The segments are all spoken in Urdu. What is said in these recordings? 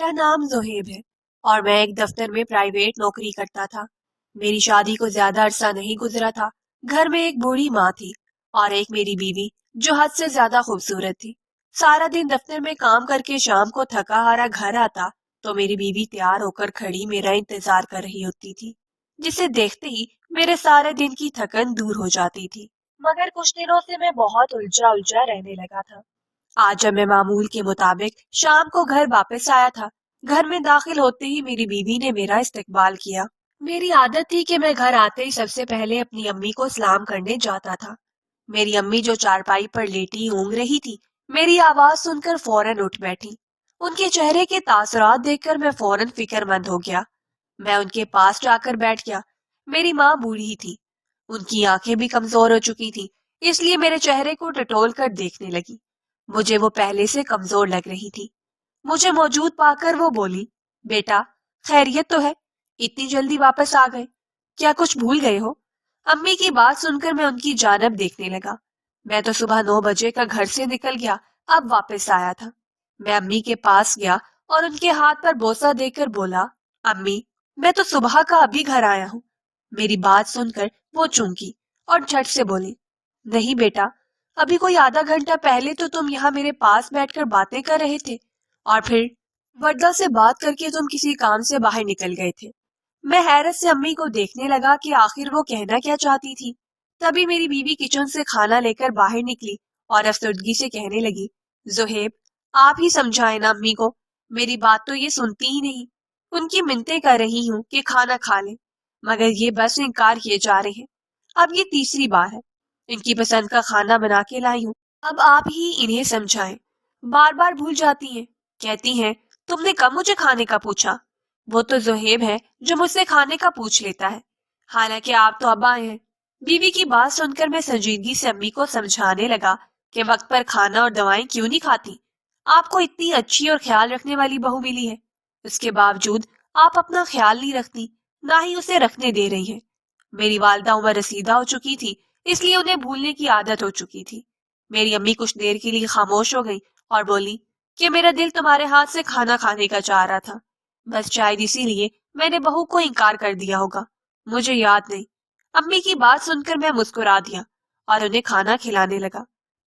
میرا نام زہیب ہے اور میں ایک دفتر میں پرائیویٹ نوکری کرتا تھا۔ میری شادی کو زیادہ عرصہ نہیں گزرا تھا۔ گھر میں ایک بوڑھی ماں تھی اور ایک میری بیوی جو حد سے زیادہ خوبصورت تھی۔ سارا دن دفتر میں کام کر کے شام کو تھکا ہارا گھر آتا تو میری بیوی تیار ہو کر کھڑی میرا انتظار کر رہی ہوتی تھی، جسے دیکھتے ہی میرے سارے دن کی تھکن دور ہو جاتی تھی۔ مگر کچھ دنوں سے میں بہت الجھا رہنے لگا تھا۔ آج جب میں معمول کے مطابق شام کو گھر واپس آیا تھا، گھر میں داخل ہوتے ہی میری بیوی نے میرا استقبال کیا۔ میری عادت تھی کہ میں گھر آتے ہی سب سے پہلے اپنی امی کو سلام کرنے جاتا تھا۔ میری امی جو چارپائی پر لیٹی اونگ رہی تھی، میری آواز سن کر فوراً اٹھ بیٹھی۔ ان کے چہرے کے تاثرات دیکھ کر میں فوراً فکر مند ہو گیا۔ میں ان کے پاس جا کر بیٹھ گیا۔ میری ماں بوڑھی تھی، ان کی آنکھیں بھی کمزور ہو چکی تھی، اس لیے میرے چہرے کو ٹٹول کر دیکھنے لگی۔ مجھے وہ پہلے سے کمزور لگ رہی تھی۔ مجھے موجود پا کر وہ بولی، بیٹا خیریت تو ہے؟ اتنی جلدی واپس آ گئے، کیا کچھ بھول گئے ہو؟ امی کی بات سن کر میں ان کی جانب دیکھنے لگا۔ میں تو صبح 9 بجے کا گھر سے نکل گیا، اب واپس آیا تھا۔ میں امی کے پاس گیا اور ان کے ہاتھ پر بوسہ دے کر بولا، امی میں تو صبح کا ابھی گھر آیا ہوں۔ میری بات سن کر وہ چونکی اور جھٹ سے بولی، نہیں بیٹا، ابھی کوئی آدھا گھنٹہ پہلے تو تم یہاں میرے پاس بیٹھ کر باتیں کر رہے تھے اور پھر وردہ سے بات کر کے تم کسی کام سے باہر نکل گئے تھے۔ میں حیرت سے امی کو دیکھنے لگا کہ آخر وہ کہنا کیا چاہتی تھی۔ تبھی میری بیوی کچن سے کھانا لے کر باہر نکلی اور افسردگی سے کہنے لگی، زہیب آپ ہی سمجھائیں نا امی کو، میری بات تو یہ سنتی ہی نہیں۔ ان کی منتیں کر رہی ہوں کہ کھانا کھا لیں، مگر یہ بس انکار کیے جا رہے ہیں۔ اب یہ تیسری بار ہے، ان کی پسند کا کھانا بنا کے لائی ہوں، اب آپ ہی انہیں سمجھائیں۔ بار بار بھول جاتی ہیں، کہتی ہیں تم نے کب مجھے کھانے کا پوچھا؟ وہ تو زہیب ہے جو مجھ سے کھانے کا پوچھ لیتا ہے، حالانکہ آپ تو اب آئے ہیں۔ بیوی کی بات سن کر میں سنجیدگی سے امی کو سمجھانے لگا کہ وقت پر کھانا اور دوائیں کیوں نہیں کھاتی؟ آپ کو اتنی اچھی اور خیال رکھنے والی بہو ملی ہے، اس کے باوجود آپ اپنا خیال نہیں رکھتی، نہ ہی اسے رکھنے دے رہی ہے۔ میری والدہ عمر رسیدہ ہو چکی تھی، اس لیے انہیں بھولنے کی عادت ہو چکی تھی۔ میری امی کچھ دیر کے لیے خاموش ہو گئی اور بولی کہ میرا دل تمہارے ہاتھ سے کھانا کھانے کا چاہ رہا تھا، بس شاید اسی لیے میں نے بہو کو انکار کر دیا ہوگا، مجھے یاد نہیں۔ امی کی بات سن کر میں مسکرا دیا اور انہیں کھانا کھلانے لگا۔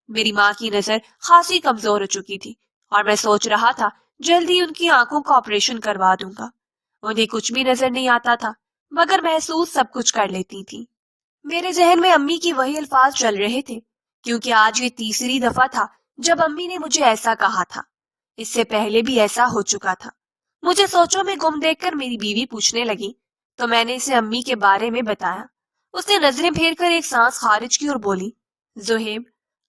میری ماں کی نظر خاصی کمزور ہو چکی تھی اور میں سوچ رہا تھا جلدی ان کی آنکھوں کا آپریشن کروا دوں گا۔ انہیں کچھ بھی نظر نہیں آتا تھا، مگر محسوس سب کچھ کر لیتی تھی۔ میرے ذہن میں امی کی وہی الفاظ چل رہے تھے، کیونکہ آج یہ تیسری دفعہ تھا جب امی نے مجھے ایسا کہا تھا۔ اس سے پہلے بھی ایسا ہو چکا تھا۔ مجھے سوچوں میں گم دیکھ کر میری بیوی پوچھنے لگی تو میں نے اسے امی کے بارے میں بتایا۔ اس نے نظریں پھیر کر ایک سانس خارج کی اور بولی، زہیب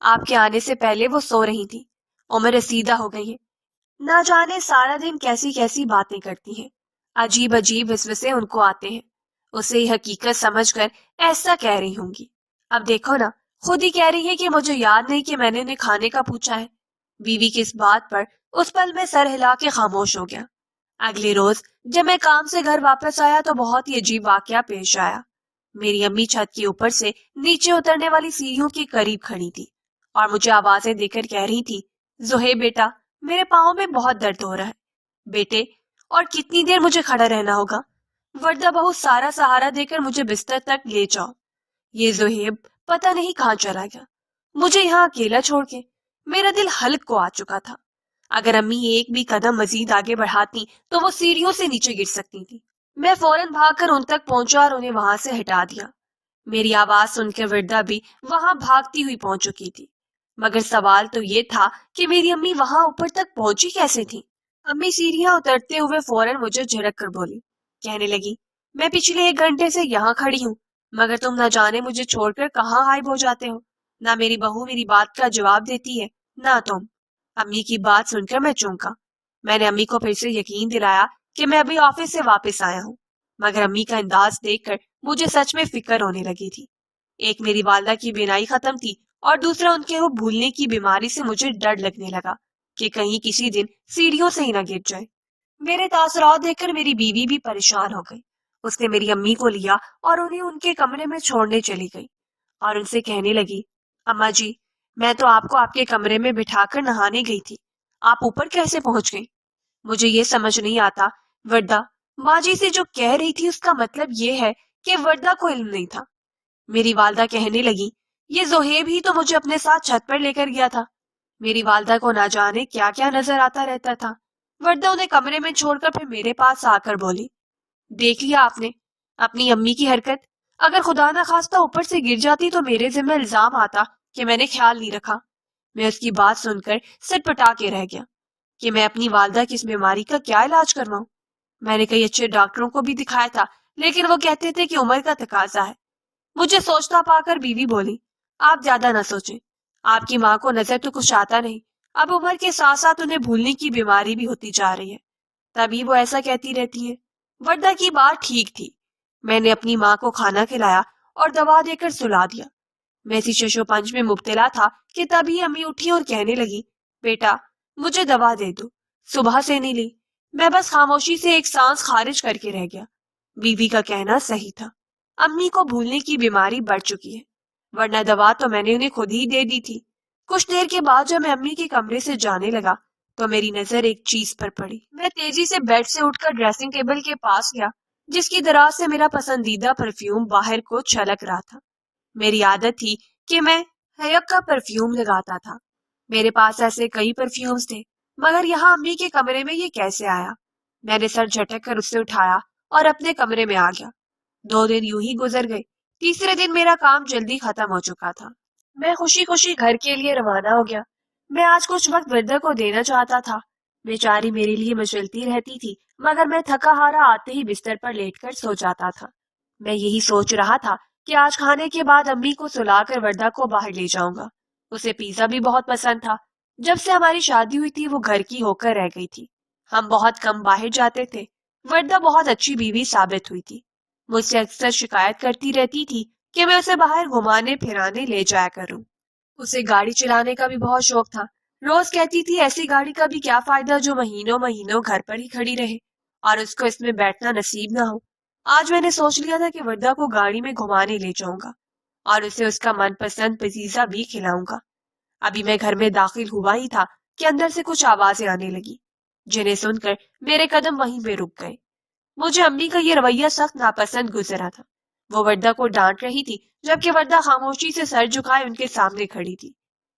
آپ کے آنے سے پہلے وہ سو رہی تھی، عمر رسیدہ ہو گئی ہے، نہ جانے سارا دن کیسی کیسی باتیں کرتی ہیں، عجیب عجیب وسوسے ان کو آتے ہیں، اسے یہ حقیقت سمجھ کر ایسا کہہ رہی ہوں گی۔ اب دیکھو نا، خود ہی کہہ رہی ہے کہ مجھے یاد نہیں کہ میں نے انہیں کھانے کا پوچھا ہے۔ بیوی کی اس بات پر اس پل میں سر ہلا کے خاموش ہو گیا۔ اگلے روز جب میں کام سے گھر واپس آیا تو بہت ہی عجیب واقعہ پیش آیا۔ میری امی چھت کے اوپر سے نیچے اترنے والی سیڑھیوں کے قریب کھڑی تھی اور مجھے آوازیں دے کر کہہ رہی تھی، زہیب بیٹا میرے پاؤں میں بہت درد ہو رہا ہے، بیٹے اور کتنی دیر مجھے کھڑا رہنا ہوگا؟ وردہ بہت سارا سہارا دے کر مجھے بستر تک لے جاؤ۔ یہ زہیب پتہ نہیں کہاں چلا گیا، مجھے یہاں اکیلا چھوڑ کے۔ میرا دل حلق کو آ چکا تھا۔ اگر امی ایک بھی قدم مزید آگے بڑھاتی تو وہ سیڑھیوں سے نیچے گر سکتی تھی۔ میں فوراً بھاگ کر ان تک پہنچا اور انہیں وہاں سے ہٹا دیا۔ میری آواز سن کے وردہ بھی وہاں بھاگتی ہوئی پہنچ چکی تھی، مگر سوال تو یہ تھا کہ میری امی وہاں اوپر تک پہنچی کیسے تھی؟ امی سیڑھیاں اترتے ہوئے فوراً مجھے جھڑک کر بولی، کہنے لگی، میں پچھلے 1 گھنٹے سے یہاں کھڑی ہوں، مگر تم نہ جانے مجھے چھوڑ کر کہاں غائب ہو جاتے ہو۔ نہ میری بہو میری بات کا جواب دیتی ہے، نہ تم۔ امی کی بات سن کر میں چونکا۔ میں نے امی کو پھر سے یقین دلایا کہ میں ابھی آفس سے واپس آیا ہوں، مگر امی کا انداز دیکھ کر مجھے سچ میں فکر ہونے لگی تھی۔ ایک میری والدہ کی بینائی ختم تھی اور دوسرا ان کے وہ بھولنے کی بیماری سے مجھے ڈر لگنے لگا کہ کہیں کسی دن سیڑھیوں سے ہی نہ گر جائے۔ میرے تاثرات دیکھ کر میری بیوی بھی پریشان ہو گئی۔ اس نے میری امی کو لیا اور انہیں ان کے کمرے میں چھوڑنے چلی گئی اور ان سے کہنے لگی، اماں جی میں تو آپ کو آپ کے کمرے میں بٹھا کر نہانے گئی تھی، آپ اوپر کیسے پہنچ گئی؟ مجھے یہ سمجھ نہیں آتا وردہ ماں جی سے جو کہہ رہی تھی اس کا مطلب یہ ہے کہ وردہ کو علم نہیں تھا؟ میری والدہ کہنے لگی یہ زہیب ہی تو مجھے اپنے ساتھ چھت پر لے کر گیا تھا۔ میری والدہ کو نہ جانے کیا کیا نظر آتا رہتا تھا۔ وردہ انہیں کمرے میں چھوڑ کر پھر میرے پاس آ کر بولی دیکھ لیا آپ نے اپنی امی کی حرکت، اگر خدا نہ خواستہ اوپر سے گر جاتی تو میرے ذمہ الزام آتا کہ میں نے خیال نہیں رکھا۔ میں اس کی بات سن کر سر پٹا کے رہ گیا کہ میں اپنی والدہ کی اس بیماری کا کیا علاج کرواؤں۔ میں نے کئی اچھے ڈاکٹروں کو بھی دکھایا تھا لیکن وہ کہتے تھے کہ عمر کا تقاضا ہے۔ مجھے سوچتا پا کر بیوی بولی آپ زیادہ نہ سوچیں، آپ کی ماں کو نظر تو کچھ آتا نہیں، اب عمر کے ساتھ ساتھ انہیں بھولنے کی بیماری بھی ہوتی جا رہی ہے، تبھی وہ ایسا کہتی رہتی ہے۔ وردہ کی بات ٹھیک تھی۔ میں نے اپنی ماں کو کھانا کھلایا اور دوا دے کر سلا دیا۔ میں اسی شش و پنج میں مبتلا تھا کہ تبھی امی اٹھی اور کہنے لگی بیٹا مجھے دوا دے دو، صبح سے نہیں لی۔ میں بس خاموشی سے ایک سانس خارج کر کے رہ گیا۔ بیوی کا کہنا صحیح تھا، امی کو بھولنے کی بیماری بڑھ چکی ہے، ورنہ دوا تو میں نے انہیں خود ہی دے دی تھی۔ کچھ دیر کے بعد جب میں امی کے کمرے سے جانے لگا تو میری نظر ایک چیز پر پڑی۔ میں تیزی سے بیڈ سے اٹھ کر ڈریسنگ ٹیبل کے پاس گیا جس کی دراز سے میرا پسندیدہ پرفیوم باہر کو چھلک رہا تھا۔ میری عادت تھی کہ میں ہیک کا پرفیوم لگاتا تھا۔ میرے پاس ایسے کئی پرفیومز تھے مگر یہاں امی کے کمرے میں یہ کیسے آیا؟ میں نے سر جھٹک کر اسے اٹھایا اور اپنے کمرے میں آ گیا۔ 2 دن یوں ہی گزر گئے۔ تیسرے دن میرا کام جلدی ختم ہو چکا تھا۔ میں خوشی خوشی گھر کے لیے روانہ ہو گیا۔ میں آج کچھ وقت وردہ کو دینا چاہتا تھا۔ بیچاری میرے لیے مچلتی رہتی تھی مگر میں تھکا ہارا آتے ہی بستر پر لیٹ کر سو جاتا تھا۔ میں یہی سوچ رہا تھا کہ آج کھانے کے بعد امی کو سلا کر وردہ کو باہر لے جاؤں گا۔ اسے پیزا بھی بہت پسند تھا۔ جب سے ہماری شادی ہوئی تھی وہ گھر کی ہو کر رہ گئی تھی۔ ہم بہت کم باہر جاتے تھے۔ وردہ بہت اچھی بیوی ثابت ہوئی تھی۔ مجھ سے اکثر شکایت کرتی رہتی تھی کہ میں اسے باہر گھمانے پھرانے لے جایا کروں۔ اسے گاڑی چلانے کا بھی بہت شوق تھا۔ روز کہتی تھی ایسی گاڑی کا بھی کیا فائدہ جو مہینوں مہینوں گھر پر ہی کھڑی رہے اور اس کو اس میں بیٹھنا نصیب نہ ہو۔ آج میں نے سوچ لیا تھا کہ وردہ کو گاڑی میں گھمانے لے جاؤں گا اور اسے اس کا من پسند پیزا بھی کھلاؤں گا۔ ابھی میں گھر میں داخل ہوا ہی تھا کہ اندر سے کچھ آوازیں آنے لگی جنہیں سن کر میرے قدم وہیں پہ رک گئے۔ مجھے امی کا یہ رویہ سخت ناپسند گزرا تھا۔ وہ وردہ کو ڈانٹ رہی تھی جبکہ وردہ خاموشی سے سر جھکائے ان کے سامنے کھڑی تھی۔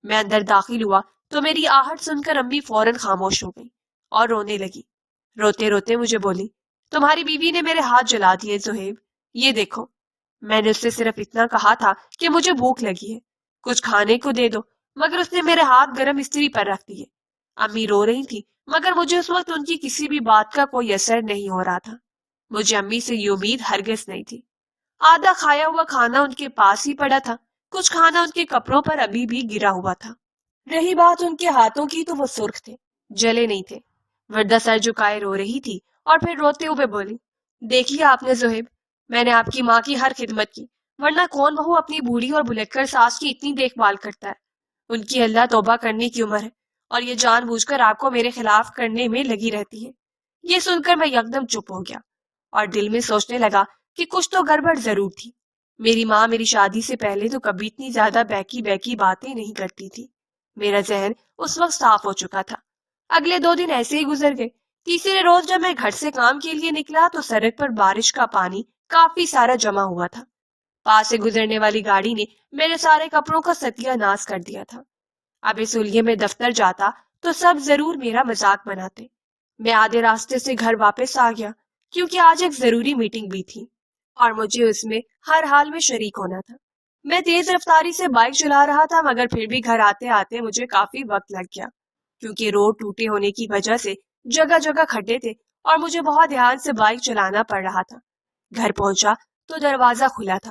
میں اندر داخل ہوا تو میری آہٹ سن کر امی فوراً خاموش ہو گئی اور رونے لگی۔ روتے روتے مجھے بولی تمہاری بیوی نے میرے ہاتھ جلا دیے زہیب، یہ دیکھو۔ میں نے اس سے صرف اتنا کہا تھا کہ مجھے بھوک لگی ہے، کچھ کھانے کو دے دو، مگر اس نے میرے ہاتھ گرم استری پر رکھ دیے۔ امی رو رہی تھی مگر مجھے اس وقت ان کی کسی بھی بات کا کوئی اثر نہیں ہو رہا تھا۔ مجھے امی سے یہ امید ہرگز نہیں تھی۔ آدھا کھایا ہوا کھانا ان کے پاس ہی پڑا تھا، کچھ کھانا ان کے کپڑوں پر ابھی بھی گرا ہوا تھا۔ رہی بات ان کے ہاتھوں کی تو وہ سرخ تھے، جلے نہیں تھے۔ وردہ سر جھکائے رو رہی تھی اور پھر روتے ہوئے بولی دیکھیے آپ نے زہیب، میں نے آپ کی ماں کی ہر خدمت کی، ورنہ کون بہو اپنی بوڑھی اور بھلکڑ ساس کی اتنی دیکھ بھال کرتا ہے۔ ان کی اللہ توبہ کرنے کی عمر ہے اور یہ جان بوجھ کر آپ کو میرے خلاف کرنے میں لگی رہتی ہے۔ یہ سن کر میں یکدم چپ ہو گیا اور دل میں سوچنے لگا کہ کچھ تو گڑبڑ ضرور تھی۔ میری ماں میری شادی سے پہلے تو کبھی اتنی زیادہ بہکی باتیں نہیں کرتی تھی۔ میرا ذہن اس وقت صاف ہو چکا تھا۔ اگلے 2 دن ایسے ہی گزر گئے۔ تیسرے روز جب میں گھر سے کام کے لیے نکلا تو سڑک پر بارش کا پانی کافی سارا جمع ہوا تھا۔ پاس سے گزرنے والی گاڑی نے میرے سارے کپڑوں کا ستیہ ناش کر دیا تھا۔ اب اس سلیے میں دفتر جاتا تو سب ضرور میرا مذاق بناتے۔ میں آدھے راستے سے گھر واپس آ گیا کیونکہ آج ایک ضروری میٹنگ بھی تھی اور مجھے اس میں ہر حال میں شریک ہونا تھا۔ میں تیز رفتاری سے بائک چلا رہا تھا مگر پھر بھی گھر آتے آتے مجھے کافی وقت لگ گیا کیونکہ روڈ ٹوٹے ہونے کی وجہ سے جگہ جگہ کھڈے تھے اور مجھے بہت دھیان سے بائک چلانا پڑ رہا تھا۔ گھر پہنچا تو دروازہ کھلا تھا۔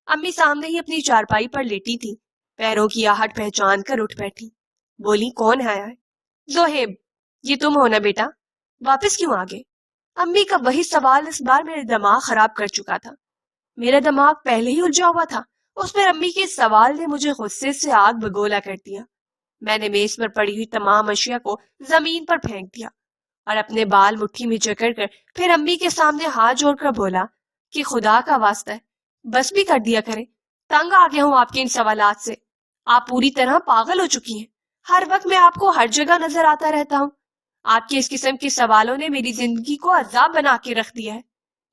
امی سامنے ہی اپنی چارپائی پر لیٹی تھی، پیروں کی آہٹ پہچان کر اٹھ بیٹھی۔ بولی کون ہے؟ زہیب، یہ تم ہو نا بیٹا، واپس کیوں آ گئے؟ امی کا وہی سوال اس بار میرے دماغ خراب کر چکا تھا۔ میرا دماغ پہلے ہی الجھا ہوا تھا، اس پر امی کے سوال نے مجھے غصے سے آگ بگولا کر دیا۔ میں نے میز پر پڑی ہوئی تمام اشیاء کو زمین پر پھینک دیا اور اپنے بال مٹھی میں جکڑ کر پھر امی کے سامنے ہاتھ جوڑ کر بولا کہ خدا کا واسطہ ہے بس بھی کر دیا کرے، تنگ آ گیا ہوں آپ کے ان سوالات سے۔ آپ پوری طرح پاگل ہو چکی ہیں، ہر وقت میں آپ کو ہر جگہ نظر آتا رہتا ہوں۔ آپ کے اس قسم کے سوالوں نے میری زندگی کو عذاب بنا کے رکھ دیا ہے۔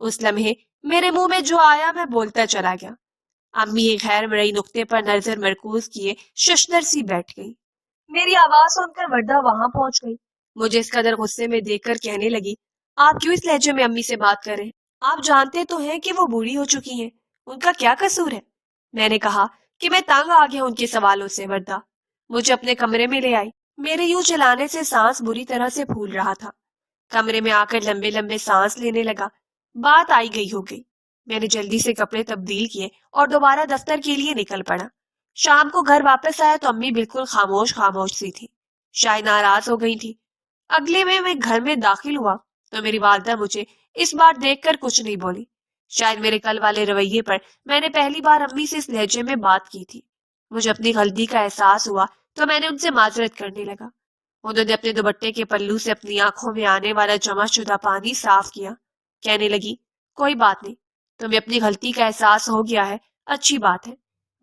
اس لمحے میرے منہ میں جو آیا میں بولتا چلا گیا۔ امی ایک غیر مرئی نقطے پر نظر مرکوز کیے ششدر سی بیٹھ گئی۔ میری آواز سن کر وردہ وہاں پہنچ گئی۔ مجھے اس قدر غصے میں دیکھ کر کہنے لگی، آپ کیوں اس لہجے میں امی سے بات کر رہے ہیں؟ آپ جانتے تو ہیں کہ وہ بوڑھی ہو چکی ہیں، ان کا کیا قصور ہے؟ میں نے کہا کہ میں تنگ آ گیا ان کے سوالوں سے۔ وردہ مجھے اپنے کمرے میں لے آئی۔ میرے یوں چلانے سے سانس بری طرح سے پھول رہا تھا۔ کمرے میں آ کر لمبے لمبے سانس لینے لگا۔ بات آئی گئی ہو گئی۔ میں نے جلدی سے کپڑے تبدیل کیے اور دوبارہ دفتر کے لیے نکل پڑا۔ شام کو گھر واپس آیا تو امی بالکل خاموش خاموش سی تھی، شاید ناراض ہو گئی تھی۔ اگلے میں گھر میں داخل ہوا تو میری والدہ مجھے اس بار دیکھ کر کچھ نہیں بولی۔ شاید میرے کل والے رویے پر میں نے پہلی بار امی سے اس لہجے میں بات کی تھی۔ مجھے اپنی غلطی کا احساس ہوا تو میں نے ان سے معذرت کرنے لگا۔ انہوں نے اپنے دوپٹے کے پلو سے اپنی آنکھوں میں آنے والا جمع شدہ پانی صاف کیا۔ کہنے لگی، کوئی بات نہیں، تمہیں اپنی غلطی کا احساس ہو گیا ہے، اچھی بات ہے۔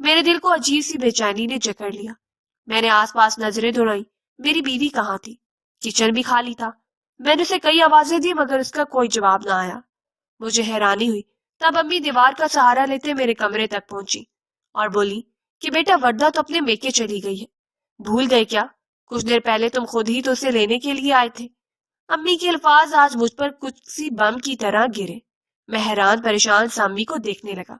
میرے دل کو عجیب سی بے چینی نے جکڑ لیا۔ میں نے آس پاس نظریں دوڑائیں، میری بیوی کہاں تھی؟ کچن بھی خالی تھا۔ میں نے اسے کئی آوازیں دی مگر اس کا کوئی جواب نہ آیا۔ مجھے حیرانی ہوئی۔ تب امی دیوار کا سہارا لیتے میرے کمرے تک پہنچی اور بولی کہ بیٹا وردہ تو اپنے میکے چلی گئی ہے، بھول گئے کیا؟ کچھ دیر پہلے تم خود ہی تو اسے لینے کے لیے آئے تھے۔ امی کے الفاظ آج مجھ پر کچھ سی بم کی طرح گرے۔ میں حیران پریشان سا امی کو دیکھنے لگا۔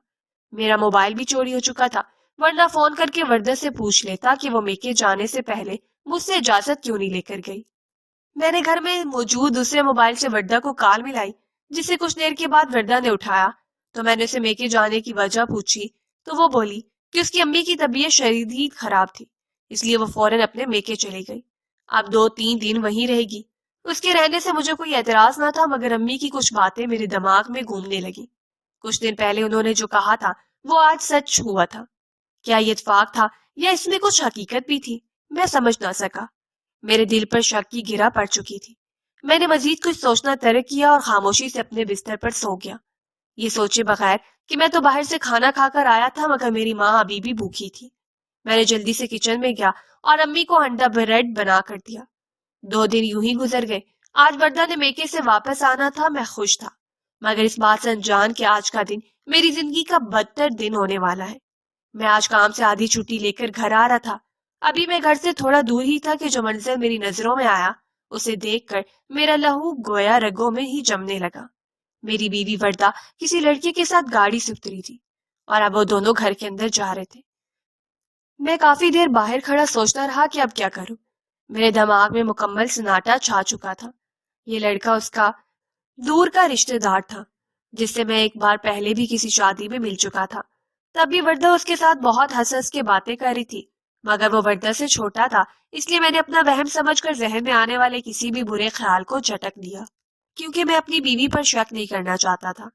میرا موبائل بھی چوری ہو چکا تھا، ورنہ فون کر کے وردہ سے پوچھ لیتا کہ وہ میکے جانے سے پہلے مجھ سے اجازت کیوں نہیں لے کر گئی۔ میں نے گھر میں موجود دوسرے موبائل سے وردہ کو کال ملائی، جسے کچھ دیر کے بعد وردہ نے اٹھایا تو میں نے اسے میکے جانے کی وجہ پوچھی تو وہ بولی کہ اس کی امی کی طبیعت شدید خراب تھی، اس لیے وہ فوراً اپنے میکے چلی گئی۔ اب 2-3 دن وہیں رہے گی۔ اس کے رہنے سے مجھے کوئی اعتراض نہ تھا مگر امی کی کچھ باتیں میرے دماغ میں گھومنے لگی۔ کچھ دن پہلے انہوں نے جو کہا تھا وہ آج سچ ہوا تھا۔ کیا یہ اتفاق تھا یا اس میں کچھ حقیقت بھی تھی؟ میں سمجھ نہ سکا۔ میرے دل پر شک کی گرہ پڑ چکی تھی۔ میں نے مزید کچھ سوچنا ترک کیا اور خاموشی سے اپنے بستر پر سو گیا، یہ سوچے بغیر کہ میں تو باہر سے کھانا کھا کر آیا تھا مگر میری ماں ابھی بھی بھوکی تھی۔ میں نے جلدی سے کچن میں گیا اور امی کو انڈا بریڈ بنا کر دیا۔ 2 دن یوں ہی گزر گئے۔ آج وردہ نے میکے سے واپس آنا تھا، میں خوش تھا مگر اس بات سے انجان کہ آج کا دن میری زندگی کا بدتر دن ہونے والا ہے۔ میں آج کام سے آدھی چھٹی لے کر گھر آ رہا تھا۔ ابھی میں گھر سے تھوڑا دور ہی تھا کہ جو منظر میری نظروں میں آیا اسے دیکھ کر میرا لہو گویا رگوں میں ہی جمنے لگا۔ میری بیوی وردہ کسی لڑکے کے ساتھ گاڑی سے اتری تھی اور اب وہ دونوں گھر کے اندر جا رہے تھے۔ میں کافی دیر باہر کھڑا سوچتا رہا کہ اب کیا کروں۔ میرے دماغ میں مکمل سناٹا چھا چکا تھا۔ یہ لڑکا اس کا دور کا رشتہ دار تھا جس سے میں ایک بار پہلے بھی کسی شادی میں مل چکا تھا۔ تب بھی وردہ اس کے ساتھ بہت ہنس ہنس کے باتیں کر رہی تھی مگر وہ وردہ سے چھوٹا تھا، اس لیے میں نے اپنا وہم سمجھ کر ذہن میں آنے والے کسی بھی برے خیال کو جھٹک دیا کیونکہ میں اپنی بیوی پر شک نہیں کرنا چاہتا تھا۔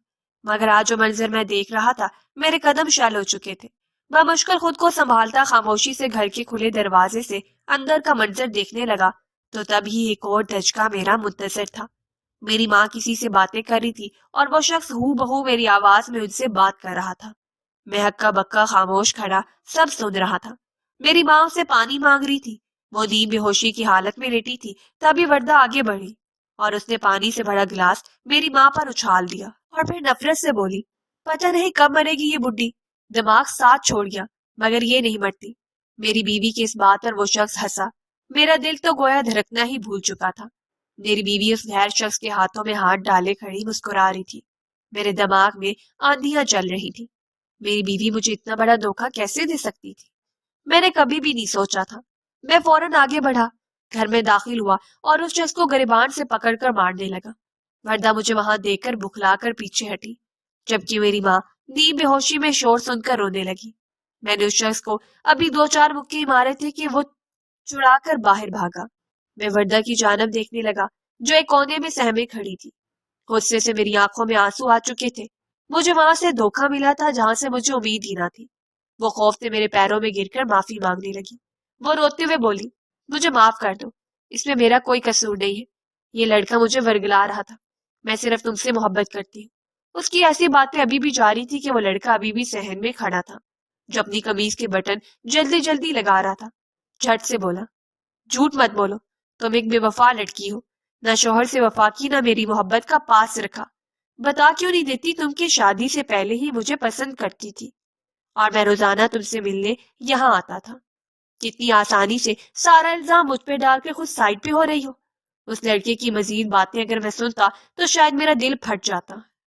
مگر آج جو منظر میں دیکھ رہا تھا میرے قدم شل ہو چکے تھے۔ بمشکل خود کو سنبھالتا خاموشی سے گھر کے کھلے دروازے سے اندر کا منظر دیکھنے لگا تو تب ہی ایک اور دھچکا میرا منتظر تھا۔ میری ماں کسی سے باتیں کر رہی تھی اور وہ شخص ہو بہو میری آواز میں ان سے بات کر رہا تھا۔ میں ہکا بکا خاموش کھڑا سب سن رہا تھا۔ میری ماں اسے پانی مانگ رہی تھی، وہ نیم بے ہوشی کی حالت میں لیٹی تھی۔ تبھی وردہ آگے بڑھی اور اس نے پانی سے بھرا گلاس میری ماں پر اچھال دیا اور پھر نفرت سے بولی، پتہ نہیں کب مرے گی یہ بڈھی، دماغ ساتھ چھوڑ گیا مگر یہ نہیں مرتی۔ میری بیوی کی اس بات پر وہ شخص ہنسا۔ میرا دل تو گویا دھڑکنا ہی بھول چکا تھا۔ میری بیوی اس غیر شخص کے ہاتھوں میں ہاتھ ڈالے کھڑی مسکرا رہی تھی۔ میرے دماغ میں آندیاں چل رہی تھی۔ میری بیوی مجھے اتنا بڑا دھوکہ کیسے دے سکتی تھی؟ میں نے کبھی بھی نہیں سوچا تھا۔ میں فوراً آگے بڑھا، گھر میں داخل ہوا اور اس شخص کو گریبان سے پکڑ کر مارنے لگا۔ وردہ مجھے وہاں دیکھ کر بکھلا کر پیچھے ہٹی جبکہ میری ماں نیم بے ہوشی میں شور سن کر رونے لگی۔ میں نے اس شخص کو ابھی 2-4 مکے مارے تھے کہ وہ چڑا کر باہر بھاگا۔ میں وردہ کی جانب دیکھنے لگا جو ایک کونے میں سہمے کھڑی تھی۔ غصے سے میری آنکھوں میں آنسو آ چکے تھے۔ مجھے وہاں سے دھوکہ ملا تھا جہاں سے مجھے امید ہی نہ تھی۔ وہ خوف سے میرے پیروں میں گر کر معافی مانگنے لگی۔ وہ روتے ہوئے بولی، مجھے معاف کر دو، اس میں میرا کوئی قصور نہیں ہے۔ یہ لڑکا مجھے ورگلا رہا تھا، میں صرف تم سے محبت کرتی ہوں۔ اس کی ایسی باتیں ابھی بھی جاری تھی کہ وہ لڑکا ابھی بھی صحن میں کھڑا تھا جو اپنی قمیض کے بٹن جلدی جلدی لگا رہا تھا۔ جھٹ سے بولا، جھوٹ مت بولو، تم ایک بے وفا لڑکی ہو، نہ شوہر سے وفا کی، نہ میری محبت کا پاس رکھا۔ بتا کیوں نہیں دیتی تم کہ شادی سے پہلے ہی مجھے پسند کرتی تھی اور میں روزانہ تم سے ملنے یہاں آتا تھا؟ کتنی آسانی سے سارا الزام مجھ پہ ڈال کے خود سائڈ پہ ہو رہی ہو۔ اس لڑکے کی مزید باتیں اگر میں سنتا تو شاید میرا دل پھٹ جاتا۔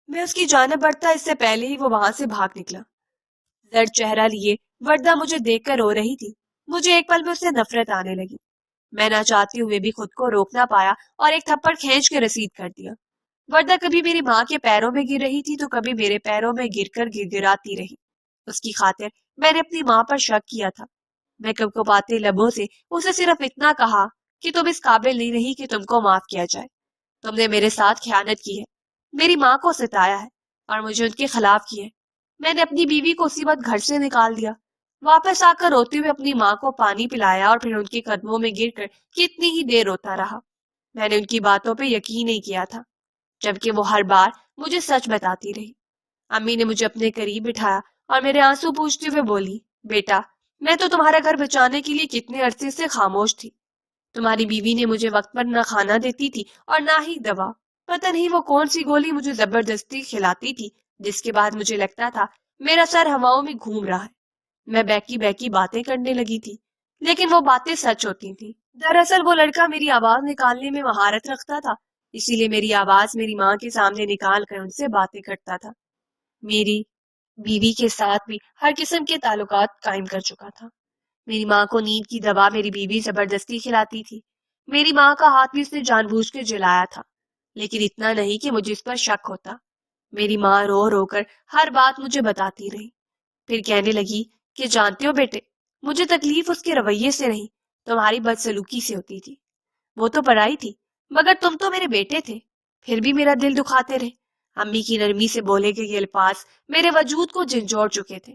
میں اس کی جانب بڑھتا اس سے پہلے ہی وہ وہاں سے بھاگ نکلا۔ زرد چہرہ لیے وردہ مجھے دیکھ کر رو رہی تھی۔ مجھے ایک پل میں اس سے نفرت آنے لگی۔ میں نہ چاہتے ہوئے بھی خود کو روک نہ پایا اور ایک تھپڑ کھینچ کے رسید کر دیا۔ وردہ کبھی میری ماں کے پیروں میں گر رہی تھی تو کبھی میرے پیروں میں گر کر گر گراتی رہی۔ اس کی خاطر میں نے اپنی ماں پر شک کیا تھا۔ میں کپکپاتے لبوں سے اسے صرف اتنا کہا کہ تم اس قابل نہیں رہی کہ تم کو معاف کیا جائے۔ تم نے میرے ساتھ خیانت کی ہے، میری ماں کو ستایا ہے اور مجھے ان کے خلاف کی ہے۔ میں نے اپنی بیوی کو اسی وقت گھر سے نکال دیا، واپس آ کر روتے ہوئے اپنی ماں کو پانی پلایا اور پھر ان کے قدموں میں گر کر کتنی ہی دیر روتا رہا۔ میں نے ان کی باتوں پہ یقین نہیں کیا تھا، جبکہ وہ ہر بار مجھے سچ بتاتی رہی۔ امی نے مجھے اپنے قریب بٹھایا اور میرے آنسو پوچھتے ہوئے بولی، بیٹا میں تو تمہارا گھر بچانے کے لیے کتنے عرصے سے خاموش تھی۔ تمہاری بیوی نے مجھے وقت پر نہ کھانا دیتی تھی اور نہ ہی دوا۔ پتہ نہیں وہ کون سی گولی مجھے زبردستی کھلاتی تھی، جس کے بعد مجھے لگتا تھا میرا سر ہواؤں میں گھوم رہا ہے۔ میں بیکی بیکی باتیں کرنے لگی تھی، لیکن وہ باتیں سچ ہوتی تھیں۔ دراصل وہ لڑکا میری آواز نکالنے میں مہارت رکھتا تھا، اسی لیے میری آواز میری ماں کے سامنے نکال کر ان سے باتیں کرتا تھا۔ میری بیوی کے ساتھ بھی ہر قسم کے تعلقات قائم کر چکا تھا۔ میری ماں کو نیند کی دوا میری بیوی زبردستی کھلاتی تھی۔ میری ماں کا ہاتھ بھی اس نے جان بوجھ کے جلایا تھا، لیکن اتنا نہیں کہ مجھے اس پر شک ہوتا۔ میری ماں رو رو کر ہر بات مجھے بتاتی رہی، پھر کہنے لگی کہ جانتے ہو بیٹے، مجھے تکلیف اس کے رویے سے نہیں، تمہاری بدسلوکی سے ہوتی تھی۔ وہ تو پرائی تھی، مگر تم تو میرے بیٹے تھے، پھر بھی میرا دل دکھاتے رہے۔ امی کی نرمی سے بولے گئے یہ الفاظ میرے وجود کو جھنجھوڑ چکے تھے۔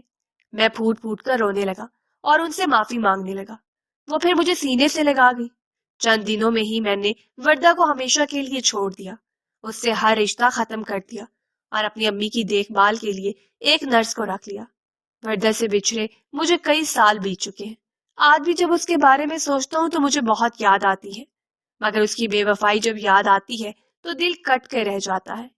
میں پھوٹ پھوٹ کر رونے لگا اور ان سے معافی مانگنے لگا۔ وہ پھر مجھے سینے سے لگا گئی۔ چند دنوں میں ہی میں نے وردہ کو ہمیشہ کے لیے چھوڑ دیا، اس سے ہر رشتہ ختم کر دیا اور اپنی امی کی دیکھ بھال کے لیے ایک نرس کو رکھ لیا۔ وردہ سے بچھڑے مجھے کئی سال بیت چکے ہیں۔ آج بھی جب اس کے بارے میں سوچتا ہوں تو مجھے بہت یاد آتی ہے، مگر اس کی بے وفائی جب یاد آتی ہے تو دل کٹ کے رہ جاتا ہے۔